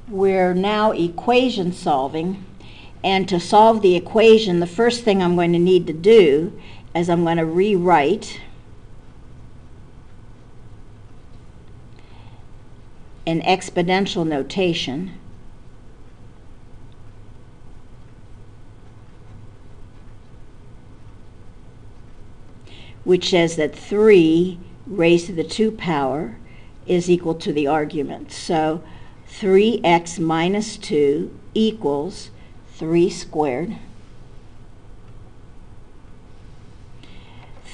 we're now equation solving, and to solve the equation, the first thing I'm going to need to do is I'm going to rewrite an exponential notation, which says that 3 raised to the 2 power is equal to the argument. So 3x minus 2 equals 3 squared.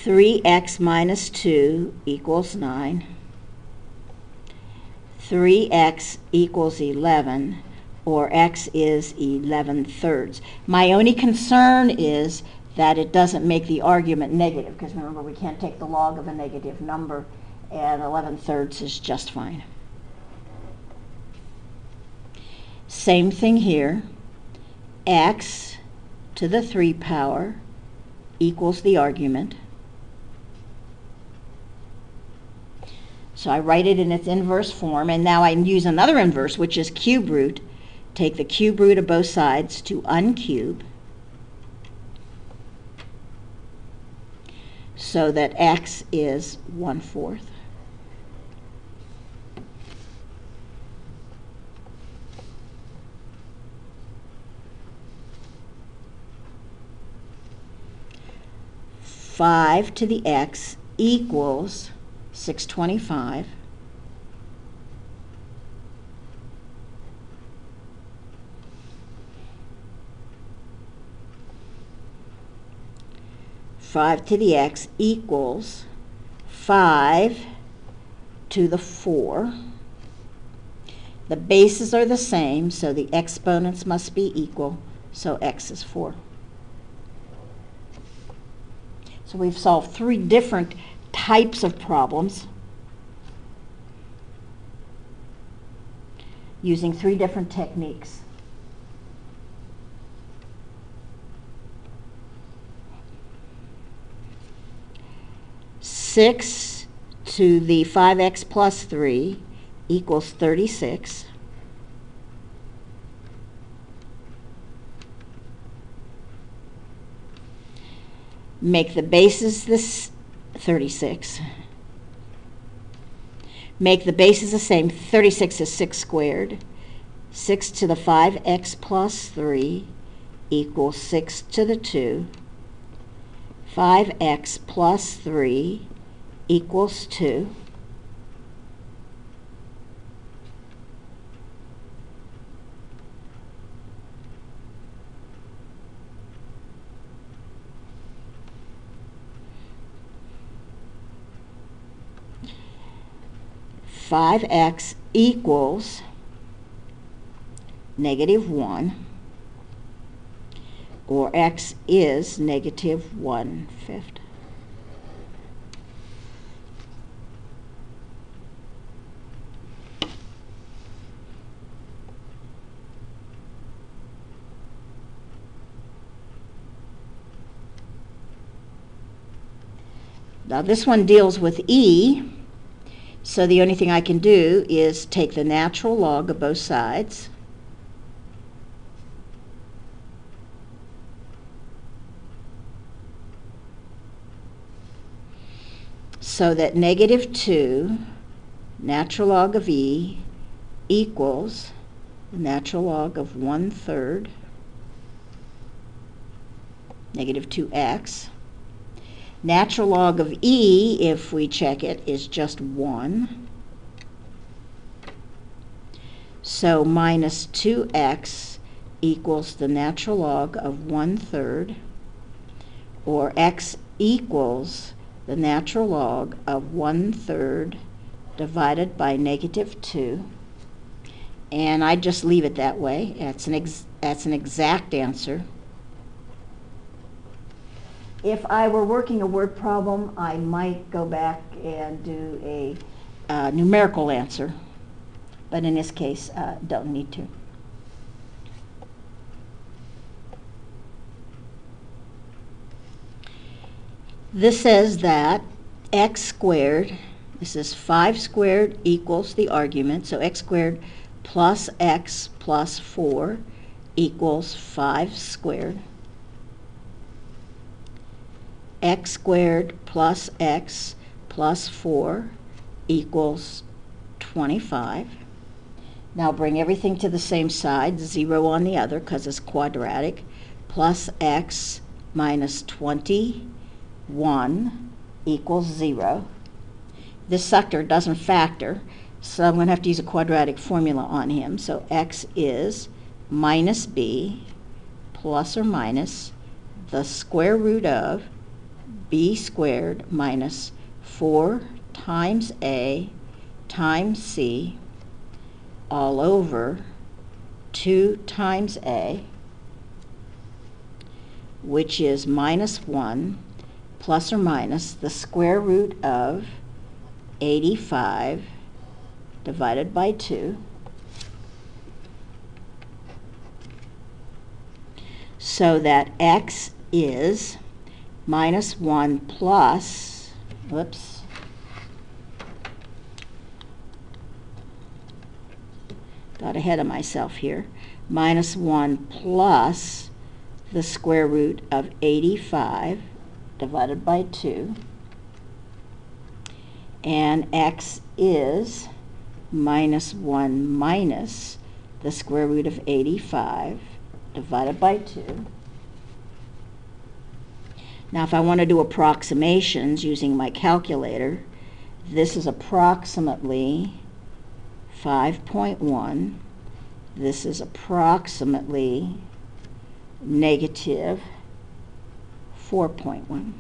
3x minus 2 equals 9. 3x equals 11, or x is 11/3. My only concern is that it doesn't make the argument negative, because remember, we can't take the log of a negative number, and 11/3 is just fine. Same thing here. X to the 3 power equals the argument. So I write it in its inverse form, and now I use another inverse, which is cube root. Take the cube root of both sides to uncube, so that x is 1/4. Five to the x equals 625. Five to the x equals 5 to the 4. The bases are the same, so the exponents must be equal, so x is 4. So we've solved 3 different types of problems using 3 different techniques. Six to the 5x plus 3 equals 36. Make the bases this 36. Make the bases the same. 36 is 6 squared. 6 to the 5x plus 3 equals 6 to the 2. 5x plus 3 equals 2. $5x equals -1, or x is -1/5. Now this one deals with e. So the only thing I can do is take the natural log of both sides. So that -2 natural log of e equals the natural log of 1/3 -2x. Natural log of e, if we check it, is just 1. So minus 2x equals the natural log of 1/3, or x equals the natural log of 1/3 divided by -2. And I just leave it that way. That's an exact answer. If I were working a word problem, I might go back and do a numerical answer, but in this case, don't need to. This says that x squared, this is 5 squared equals the argument, so x squared plus x plus 4 equals 5 squared. X squared plus x plus 4 equals 25. Now bring everything to the same side, 0 on the other because it's quadratic, plus x minus 21 equals 0. This sucker doesn't factor, so I'm going to have to use a quadratic formula on him. So x is minus b plus or minus the square root of b squared minus 4 times a times c all over 2 times a, which is minus 1 plus or minus the square root of 85 divided by 2. So that x is minus 1 plus, whoops, got ahead of myself here, minus 1 plus the square root of 85 divided by 2, and x is minus 1 minus the square root of 85 divided by 2. Now if I want to do approximations using my calculator, this is approximately 5.1. This is approximately negative 4.1.